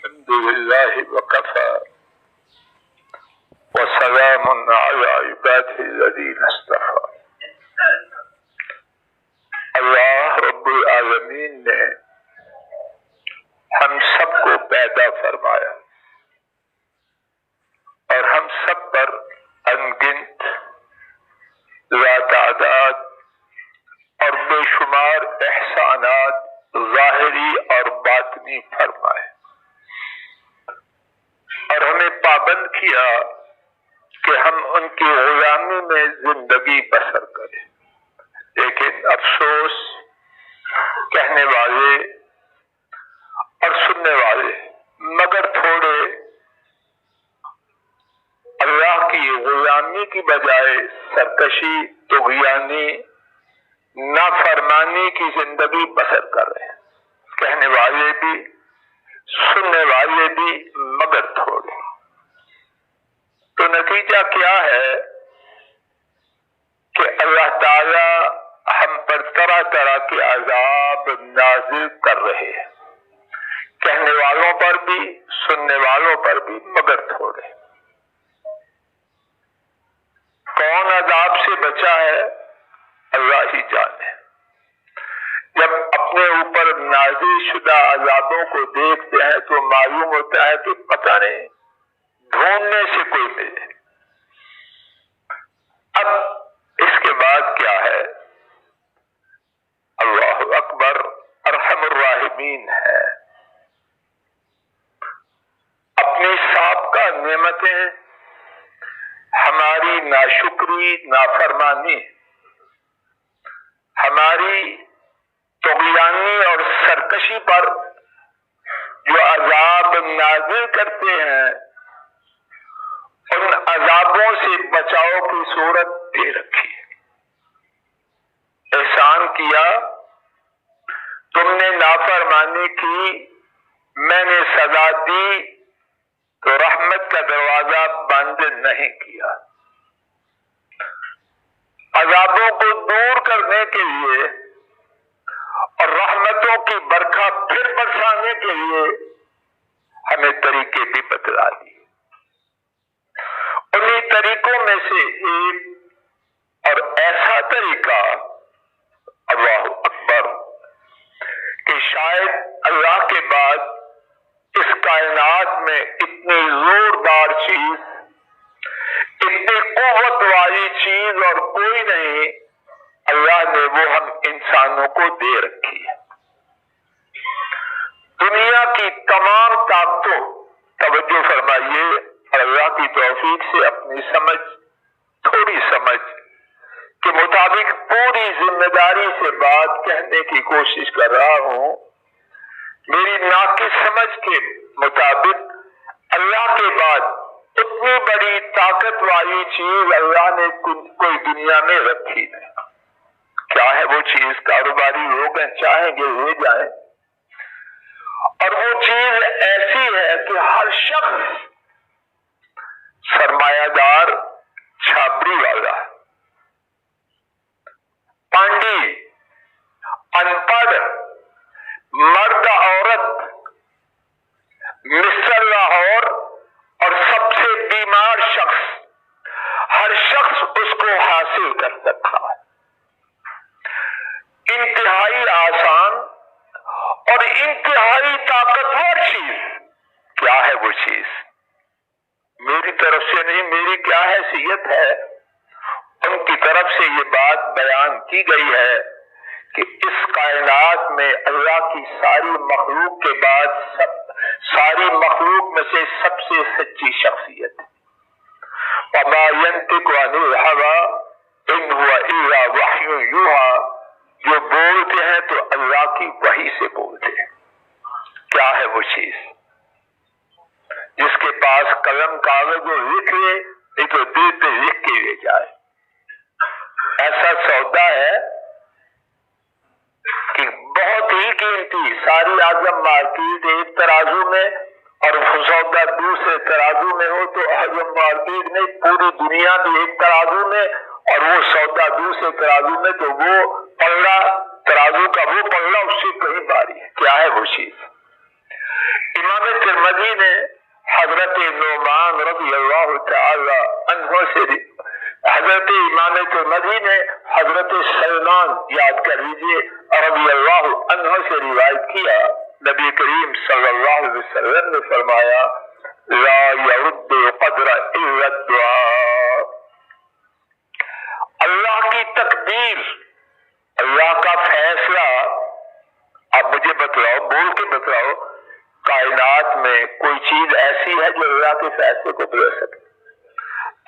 الحمد لله وكفى وسلام على عباده الذين اصطفى. اللہ رب العالمین نے ہم سب کو پیدا فرمایا اور ہم سب پر انگنت لاتعداد اور بے شمار احسانات ظاہری اور باطنی فرمائے اور ہمیں پابند کیا کہ ہم ان کی غلامی میں زندگی بسر کریں. لیکن افسوس کہنے والے اور سننے والے مگر تھوڑے اللہ کی غلامی کی بجائے سرکشی، طغیانی، نافرمانی کی زندگی بسر کر رہے ہیں. کہنے والے بھی سننے والے بھی مگر تھوڑے. تو نتیجہ کیا ہے کہ اللہ تعالی ہم پر طرح طرح کے عذاب نازل کر رہے ہیں، کہنے والوں پر بھی سننے والوں پر بھی مگر تھوڑے. کون عذاب سے بچا ہے اللہ ہی جانے. جب اپنے اوپر نازل شدہ عذابوں کو دیکھتے ہیں تو معلوم ہوتا ہے کہ پتہ نہیں ڈھونڈنے سے کوئی ملے. اب اس کے بعد کیا ہے؟ اللہ اکبر ارحم الراحمین ہے. اپنی سابقہ نعمتیں، ہماری ناشکری، نافرمانی، ہماری طغیانی اور سرکشی پر جو عذاب نازل کرتے ہیں، ان عذابوں سے بچاؤ کی صورت دے رکھی ہے. احسان کیا، تم نے نافرمانی کی، میں نے سزا دی تو رحمت کا دروازہ بند نہیں کیا. عذابوں کو دور کرنے کے لیے اور رحمتوں کی برکھا پھر برسانے کے لیے ہمیں طریقے بھی بتلا دیے. انہی طریقوں میں سے ایک اور ایسا طریقہ، اللہ اکبر، کہ شاید اللہ کے بعد اس کائنات میں اتنی زوردار چیز، اتنی قوت والی چیز اور کوئی نہیں، اللہ نے وہ ہم انسانوں کو دے رکھی ہے. دنیا کی تمام طاقتوں، توجہ فرمائیے، اور اللہ کی توفیق سے اپنی سمجھ، تھوڑی سمجھ کے مطابق پوری ذمہ داری سے بات کہنے کی کوشش کر رہا ہوں. میری ناقص سمجھ کے مطابق اللہ کے بعد اتنی بڑی طاقت والی چیز اللہ نے کوئی دنیا میں رکھی نہیں. کیا ہے وہ چیز؟ کاروباری لوگ ہیں، چاہیں گے لے جائیں. اور وہ چیز ایسی ہے کہ ہر شخص سرمایہ دار، چھابری والا، پانڈی، ان پڑھ، مرد عورت، مصر لاہور اور سب سے بیمار شخص، ہر شخص اس کو حاصل کر سکتا ہے. انتہائی آسان اور انتہائی طاقتور چیز. کیا ہے وہ چیز؟ میری طرف سے نہیں، میری کیا حیثیت ہے، ان کی طرف سے یہ بات بیان کی گئی ہے کہ اس کائنات میں اللہ کی ساری مخلوق کے بعد ساری مخلوق میں سے سب سے سچی شخصیت ہے. وَمَا يَنطِقُ عَنِ الْهَوَىٰ إِنْ هُوَ إِلَّا وَحْيٌ يُوحَىٰ. جو بولتے ہیں تو اللہ کی وحی سے بولتے ہیں. کیا ہے وہ چیز؟ جس کے پاس قلم کاغذ وہ لکھ لے، نہیں تو دل پہ لکھ کے لے جائے. ایسا سودا ہے کہ بہت ہی قیمتی، ساری اعظم مارکیٹ ایک ترازو میں اور سودا دوسرے ترازو میں ہو تو اعظم مارکیٹ میں پوری دنیا بھی ایک ترازو میں اور وہ سودا دوسرے ترازو میں، تو وہ پلڑا ترازو کا وہ پلڑا اس سے کہیں باری ہے. کیا ہے وہ چیز؟ امام ترمذی نے حضرت نعمان رضی اللہ تعالی عنہ سے، حضرت امام ترمذی نے حضرت سلمان یاد کر لیجیے رضی اللہ عنہ سے روایت کیا، نبی کریم صلی اللہ علیہ وسلم نے فرمایا لا يرد القدر الا الدعاء، اللہ کی تقدیر، اللہ کا فیصلہ، آپ مجھے بتلاؤ، بول کے بتلاؤ، کائنات میں کوئی چیز ایسی ہے جو اللہ کے فیصلے کو بدل سکے؟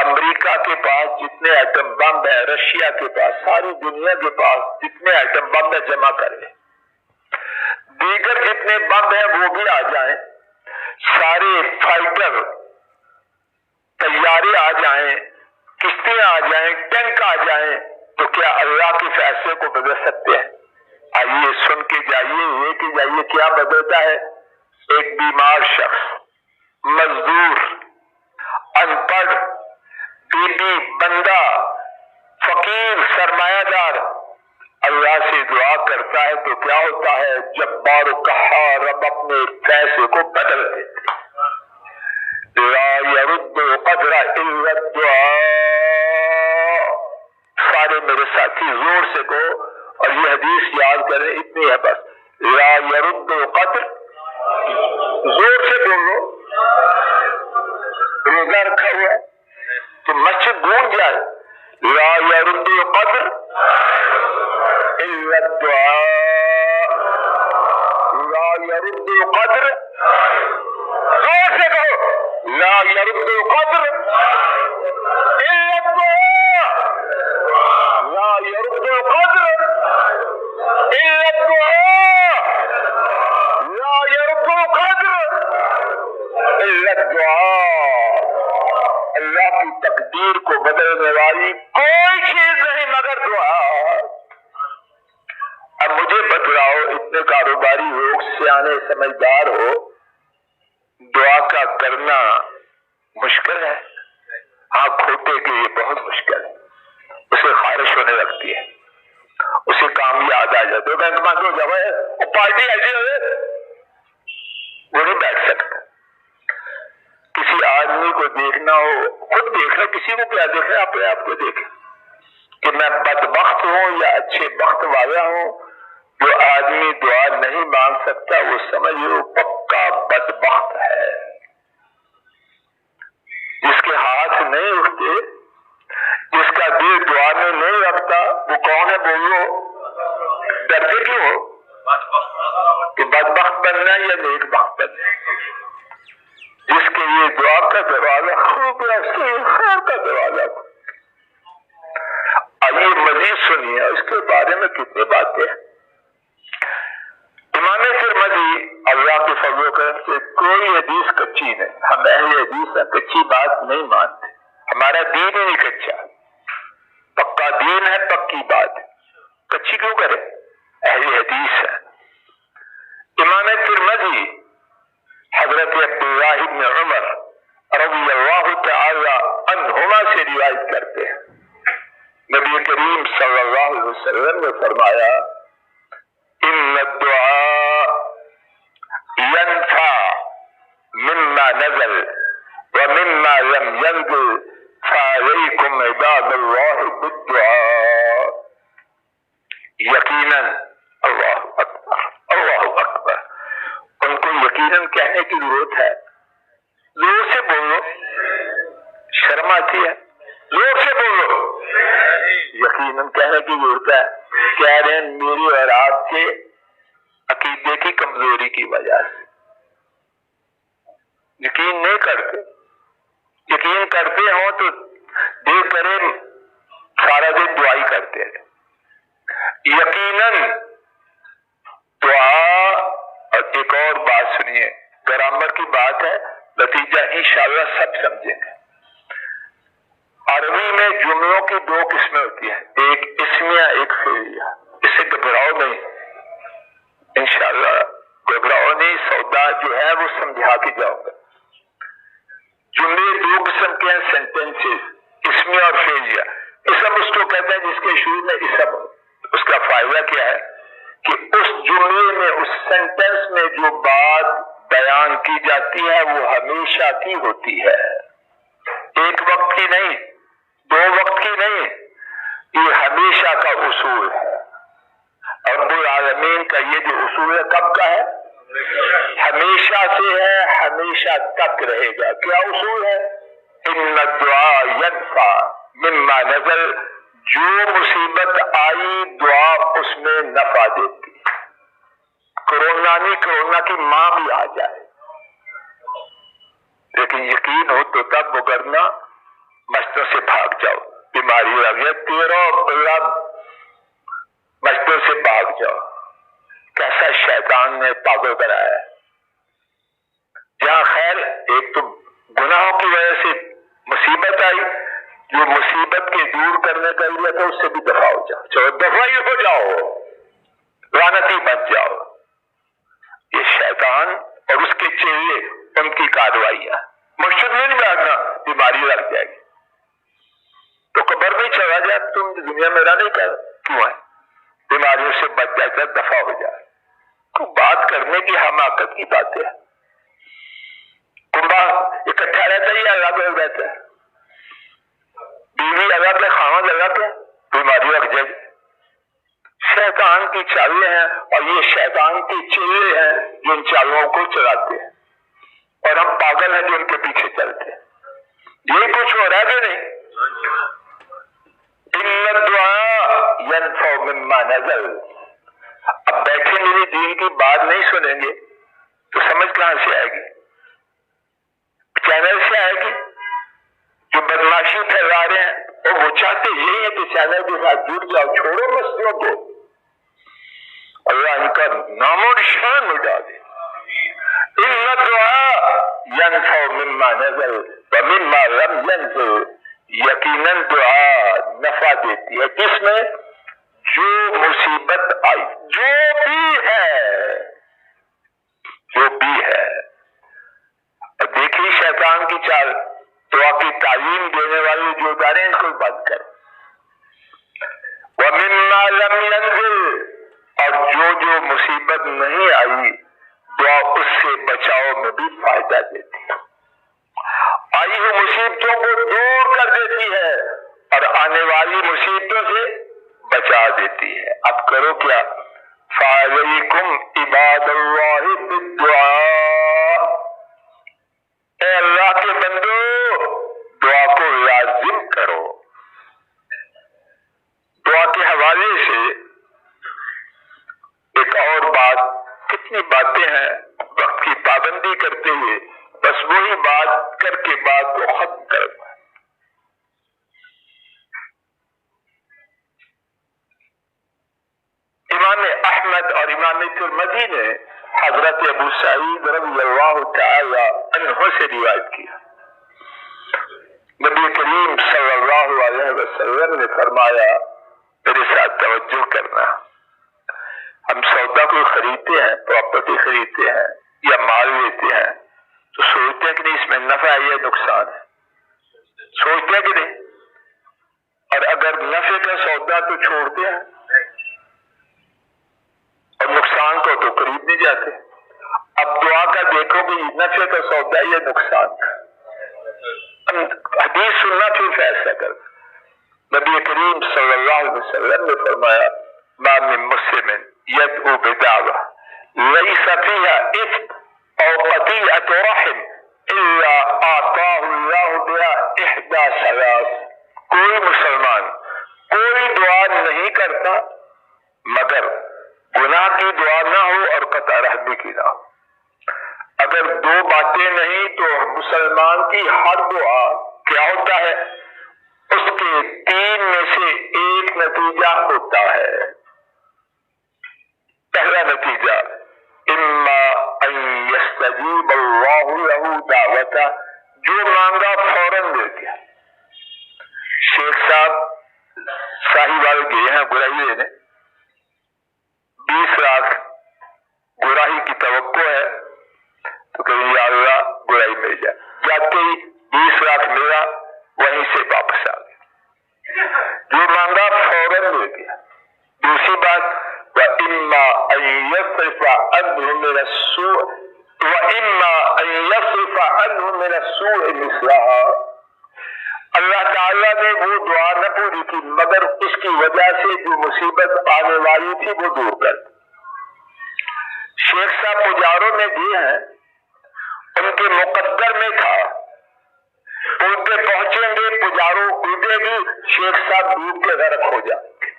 امریکہ کے پاس جتنے ایٹم بم ہے، رشیا کے پاس، ساری دنیا کے پاس جتنے ایٹم بم ہے جمع کرے، دیگر جتنے بم ہیں وہ بھی آ جائیں، سارے فائٹر طیارے آ جائیں، کشتیاں آ جائیں، ٹینک آ جائیں، تو کیا اللہ کے فیصلے کو بدل سکتے ہیں؟ آئیے سن کے جائیے، یہ کہ جائیے کیا بدلتا ہے؟ ایک بیمار شخص، مزدور، ان پڑھ، بی بی، بندہ، فقیر، سرمایہ دار اللہ سے دعا کرتا ہے تو کیا ہوتا ہے؟ جبار و قہار رب اپنے فیصلے کو بدل دیتے۔ لا يرد القدر الا الدعاء، سارے میرے ساتھی زور سے کہو اور یہ حدیث یاد کریں، اتنی ہے بس، لا يرد القدر، زور سے بولو، روزہ رکھا ہوا ہے تو مسجد گونج جائے، لا يرد القدر الا الدعاء، لا يرد القدر، زور سے کہو لا يرد القدر الا الدعاء، لا يرد القدر الا الدعاء، لا يرد القدر الا الدعاء، اللہ کی تقدیر کو بدلنے والی کوئی چیز نہیں مگر دعا۔ اب مجھے بتلاؤ، اتنے کاروباری لوگ سیانے سمجھدار ہو، دعا کا کرنا مشکل ہے؟ ہاں، کھوٹے کے لیے بہت مشکل ہے، اسے خارش ہونے لگتی ہے، اسے کام یاد آ جاتا ہے، بینک میں جب ہے وہ پارٹی ایسی ہو وہ نہیں بیٹھ سکتا۔ کسی آدمی کو دیکھنا ہو، خود دیکھنا، کسی کو کیا دیکھنا، اپنے آپ کو دیکھیں کہ میں بدبخت ہوں یا اچھے بخت والا ہوں۔ جو آدمی دعا نہیں مانگ سکتا وہ سمجھو پکا بدبخت ہے۔ جس کے ہاتھ نہیں اٹھتے، جس کا دل دعا میں نہیں رکھتا، وہ کون ہے بولو؟ ڈرتے کیوں ہو کہ بدبخت بننا یا نیک بخت بننا؟ جس کے لیے دعا کا دروازہ خوب رکھتے، خیر کا دروازہ۔ آئیے مزید سنیے، اس کے بارے میں کتنی باتیں ہیں۔ امام ترمذی اللہ کے فضل و کرم سے کوئی حدیث کچی نہیں، ہم اہل حدیث کچی بات نہیں مانتے، ہمارا دین ہی نہیں کچا، پکا دین ہے، پکی بات ہے، کچی کیوں کرے؟ اہل حدیث ہے۔ امام ترمذی حضرت عبداللہ بن عمر رضی اللہ تعالی عنہما سے روایت کرتے ہیں، نبی کریم صلی اللہ علیہ وسلم نے فرمایا ان الدعاء ينفع مما نزل ومما لم ينزل فعليكم عباد الله بالدعاء، یقیناً، اللہ اکبر، اللہ اکبر، ان کو یقیناً کہنے کی ضرورت ہے، زور سے بولو، شرم آتی ہے، زور سے بولو، یقیناً کہنے کی ضرورت ہے۔ کہہ رہے ہیں میری اور آپ کے عقیدے کی کمزوری کی وجہ سے یقین نہیں کرتے، یقین کرتے ہوں تو دل کرے سارا دن دعائی کرتے ہیں۔ یقیناً دعا، اور ایک اور بات سنیے، گرامر کی بات ہے، نتیجہ انشاءاللہ سب سمجھیں گے۔ عربی میں جملوں کی دو قسمیں ہوتی ہیں، ایک اسمیہ، ایک فعلیہ، اس سے گھبراؤ نہیں، انشاءاللہ گھبراؤ نہیں، سودا جو ہے وہ سمجھا کے جاؤں گا۔ جملے دو قسم کے ہیں، سینٹینسز، اسمیہ اور فعلیہ۔ اسم اس کو کہتے ہیں جس کے شروع میں اسم ہو، اس کا فائدہ کیا ہے کہ اس جملے میں، اس سینٹینس میں جو بات بیان کی جاتی ہے وہ ہمیشہ کی ہوتی ہے، ایک وقت کی نہیں، 2 وقت کی نہیں، یہ ہمیشہ کا اصول ہے۔ رب العالمین کا یہ جو اصول ہے کب کا ہے؟ ہمیشہ سے ہے، ہمیشہ تک رہے گا۔ کیا اصول ہے؟ ان الدعاء ينفع مما نزل، جو مصیبت آئی دعا اس میں نفع دیتی، کرونا نہیں، کرونا کی ماں بھی آ جائے، لیکن یقین ہو تو تب وگرنہ مسجدوں سے بھاگ جاؤ، بیماری لگ جائے تیرہ مسجدوں سے بھاگ جاؤ۔ کیسا شیطان نے پاگل کرایا ہے۔ جہاں خیر ایک تو گناہوں کی وجہ سے مصیبت آئی، جو مصیبت کے دور کرنے کا لیے تھا اس سے بھی دفاع ہو جاؤ، چلو دفاع ہی ہو جاؤ، لعنتی بچ جاؤ۔ یہ شیطان اور اس کے چہرے، ان کی کارروائیاں، مسجد میں نہیں بیٹھنا، بیماری لگ جائے گی تو قبر میں چلا جائے، تم دنیا میں رہنے کا کیوں ہے؟ بیماریوں سے بچ جائے، دفاع ہو جائے۔ تو بات کرنے کی حماقت کی باتیں ہیں۔ کنبا اکٹھا رہتا ہے یا الگ الگ رہتا ہے؟ بیوی الگ ہے، خاوند الگ ہے، بیماری لگ جائے گی۔ شیطان کی چالیں ہیں اور یہ شیطان کے چہرے ہیں جو ان چالوں کو چلاتے ہیں، اور ہم پاگل ہیں جو ان کے پیچھے چلتے ہیں۔ یہی کچھ ہو رہا ہے کہ نہیں؟ ان الدعاء ينفع مما نزل۔ اب بیٹھے میری دین کی بات نہیں سنیں گے تو سمجھ کہاں سے آئے گی؟ چینل سے آئے گی جو بدماشی پھیلا رہے ہیں، اور وہ چاہتے یہی ہے کہ چینل کے ساتھ جڑ جاؤ، چھوڑو مسئلوں کو، اللہ ان کا نام و نشان مٹا دے۔ ان الدعاء ينفع مما نزل ومما لم ينزل، یقیناً دعا نفع دیتی ہے کس میں؟ جو مصیبت آئی، جو بھی ہے۔ اور دیکھیے شیطان کی چال، دعا کی تعلیم دینے والے جو ادارے ہیں اس کو بند کریں۔ وَمِمَّا لَمْ يَنزِلْ، اور جو مصیبت نہیں آئی دعا اس سے بچاؤ میں بھی فائدہ دیتی ہے، آئی ہوئی مصیبتوں کو دور کر دیتی ہے اور آنے والی مصیبتوں سے بچا دیتی ہے۔ اب کرو کیا؟ فَعَلَيْكُمْ عِبَادَ اللَّهِ بِالدُّعَاءِ، اے اللہ کے بندو دعا کو لازم کرو۔ دعا کے حوالے سے ایک اور بات، کتنی باتیں ہیں وقت کی پابندی کرتے ہوئے، بس وہی بات کر کے بات کو ختم کرنا۔ امام احمد اور امام ترمذی نے حضرت ابو سعید رضی اللہ تعالی عنہ سے روایت کیا، نبی کریم صلی اللہ علیہ وسلم نے فرمایا، میرے ساتھ توجہ کرنا، ہم سودا کوئی خریدتے ہیں، پراپرٹی خریدتے ہیں یا مال لیتے ہیں تو سوچتے ہیں کہ نہیں اس میں نفع ہے یا نقصان ہے، سوچتے ہیں کہ نہیں؟ اور اگر نفع کا سودا تو چھوڑتے ہیں اور نقصان کو تو خرید نہیں جاتے۔ اب دعا کا دیکھو کہ نفع کا سودا یا نقصان کا، حدیث سننا پھر فیصلہ کر۔ نبی کریم صلی اللہ علیہ وسلم نے فرمایا، ما من مسلم يدعو بدعوة ليس فيها إثم أو قطيعة رحم إلا أعطاه الله بها إحدى ثلاث، کوئی مسلمان کوئی دعا نہیں کرتا مگر گناہ کی دعا نہ ہو اور قطع رحمی کی نہ ہو۔ اگر 2 باتیں نہیں تو مسلمان کی ہر دعا کیا ہوتا ہے؟ اس کے 3 میں سے 1 نتیجہ ہوتا ہے۔ پہلا نتیجہ، اما ان یستجیب اللہ له دعوتا، جو مانگا فوراً دے دیا۔ شیخ صاحب ساہیوال گئے ہیں گراہی لینے، 20 لاکھ گراہی کی توقع ہے تو کہ یا اللہ گراہی مل جائے، جاتے ہی 20 لاکھ ملا، وہیں سے واپس آ گئے، جو مانگا فوراً دے دیا۔ دوسری بات، وَإِمَّا أَن يَصْرِفَ عَنْهُ مِنَ السُّوءِ وَإِمَّا عنه من السوء مثلها، اللہ تعالیٰ نے وہ دعا نہ پوری کی مگر اس کی وجہ سے جو مصیبت آنے والی تھی وہ دور کر دی۔ شیخ صاحب پجاروں میں گئے ہیں، ان کے مقدر میں تھا ان پہ پہنچیں گے، پجاروں ڈوبے گی، شیخ صاحب ڈوب کے غرق ہو جائیں گے،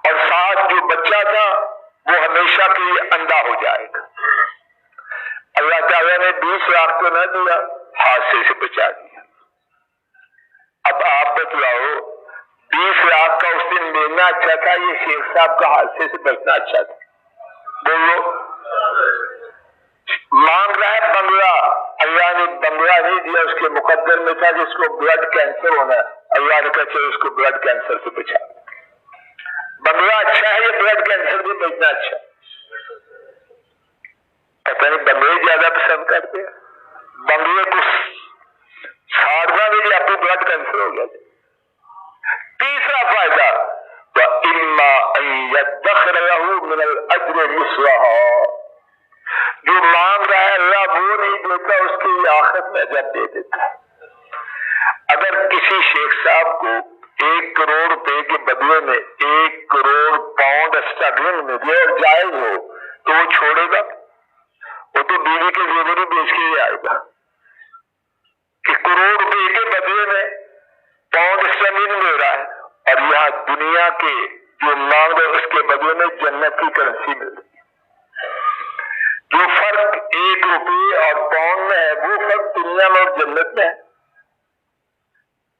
اور ساتھ جو بچہ تھا وہ ہمیشہ کے لیے اندھا ہو جائے گا۔ اللہ تعالیٰ نے 20 لاکھ تو نہ دیا، حادثے سے بچا دیا۔ اب آپ بتلاؤ 20 لاکھ کا اس دن لینا اچھا تھا، یہ شیخ صاحب کا حادثے سے بچنا اچھا تھا؟ بولو۔ مانگ رہا ہے بنگلہ، اللہ نے بنگلہ نہیں دیا، اس کے مقدر میں تھا کہ اس کو بلڈ کینسر ہونا ہے، اللہ نے کہا چلو اس کو بلڈ کینسر سے بچا۔ بنگلہ اچھا ہے یا بلڈ کینسر سے بچنا اچھا؟ پتہ نہیں بنگلے زیادہ پسند کرتے ہیں، بنگلے کو چھاڑنا بھی آپ کو بلڈ کینسر ہو گیا۔ تیسرا فائدہ وَإِمَّا أَن يَدَّخِرَ لَهُ مِنَ الْأَجْرِ مِثْلَهَا، جو مانگ رہا ہے اللہ وہ نہیں دیتا، اس کے لیے آخرت میں اجر دے دیتا ہے۔ اگر کسی شیخ صاحب کو 1 کروڑ روپے کے بدلے میں 1 کروڑ پاؤنڈ اسٹرلنگ ملے اور جائز ہو تو وہ چھوڑے گا؟ وہ تو بیوی کے زیور بیچ کے ہی آئے گا کہ کروڑ روپے کے بدلے میں پاؤنڈ اسٹرلنگ مل رہا ہے، اور یہاں دنیا کے جو مانگ رہے اس کے بدلے میں جنت کی کرنسی مل رہی ہے۔ جو فرق 1 روپے اور پاؤنڈ میں ہے وہ فرق دنیا میں اور جنت میں ہے۔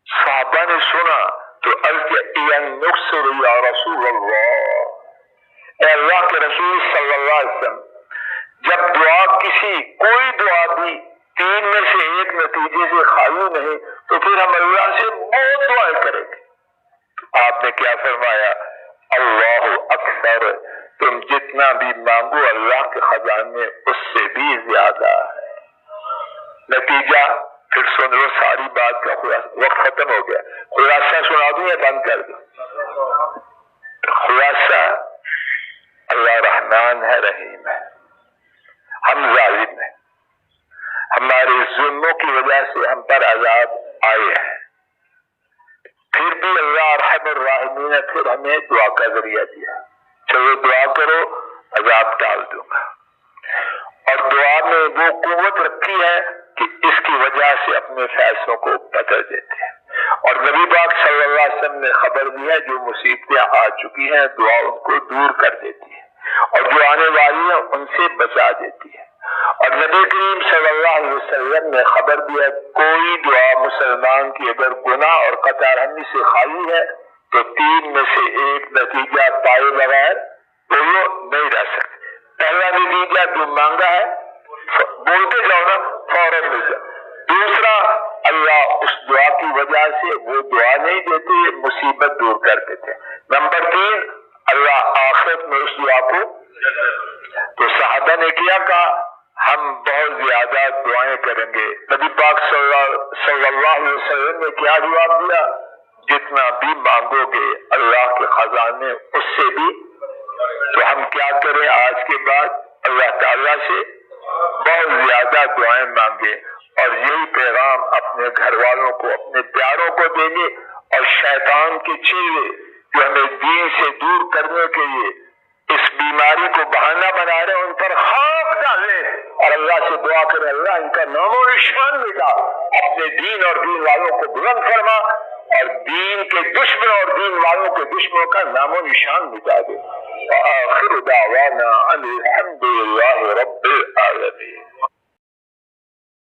صحابہ نے سنا تو عرض کیا نقصر یا رسول اللہ، اے اللہ کے رسول صلی اللہ علیہ وسلم، جب دعا کوئی دعا بھی 3 میں سے 1 نتیجے سے خالی نہیں تو پھر ہم اللہ سے بہت دعائیں کریں گے۔ آپ نے کیا فرمایا؟ اللہ اکثر، تم جتنا بھی مانگو اللہ کے خزانے اس سے بھی زیادہ ہے۔ نتیجہ پھر سن لو، ساری بات کا وقت ختم ہو گیا، خلاصہ سنا دوں یا بند کر دوں؟ خلاصہ اللہ رحمان ہے، رحیم ہے، ہم ظالم ہیں، ہمارے ظلموں کی وجہ سے ہم پر عذاب آئے ہیں، پھر بھی اللہ ارحم الراحمین نے پھر ہمیں دعا کا ذریعہ دیا، چلو دعا کرو عذاب ٹال دوں گا۔ اور دعا میں وہ قوت رکھی ہے کہ اس کی وجہ سے اپنے فیصلوں کو بدل دیتے ہیں، اور نبی پاک صلی اللہ علیہ وسلم نے خبر دی ہے جو مصیبتیں آ چکی ہیں دعا ان کو دور کر دیتی ہے، اور جو آنے والی ہیں ان سے بچا دیتی ہے۔ اور نبی کریم صلی اللہ علیہ وسلم نے خبر دی ہے کوئی دعا مسلمان کی اگر گناہ اور قطع رحمی سے خالی ہے تو 3 میں سے 1 نتیجہ پائے بغیر تو وہ نہیں رہ سکتے۔ پہلا نتیجہ جو مانگا ہے بولتے جاؤ نا فوراً مل جائے۔ دوسرا اللہ اس دعا کی وجہ سے وہ دعا نہیں دیتے، مصیبت دور کر دیتے۔ نمبر 3 اللہ آخرت میں اس دعا کو، تو صحابہ نے کیا کہا ہم بہت زیادہ دعائیں کریں گے۔ نبی پاک صلی اللہ علیہ وسلم نے کیا جواب دیا؟ جتنا بھی مانگو گے اللہ کے خزانے اس سے بھی۔ تو ہم کیا کریں آج کے بعد؟ اللہ تعالیٰ سے بہت زیادہ دعائیں مانگے، اور یہی پیغام اپنے گھر والوں کو، اپنے پیاروں کو دیں گے، اور شیطان کے چیلے جو ہمیں دین سے دور کرنے کے لیے اس بیماری کو بہانہ بنا رہے ہیں ان پر خاک ڈالیں، اور اللہ سے دعا کریں اللہ ان کا نام و نشان مٹا، اپنے دین اور دین والوں کو بلند فرما، اور دین کے دشمن اور دین والوں کے دشمنوں کا نام و نشان مٹا دے۔ آخر دعوانا ان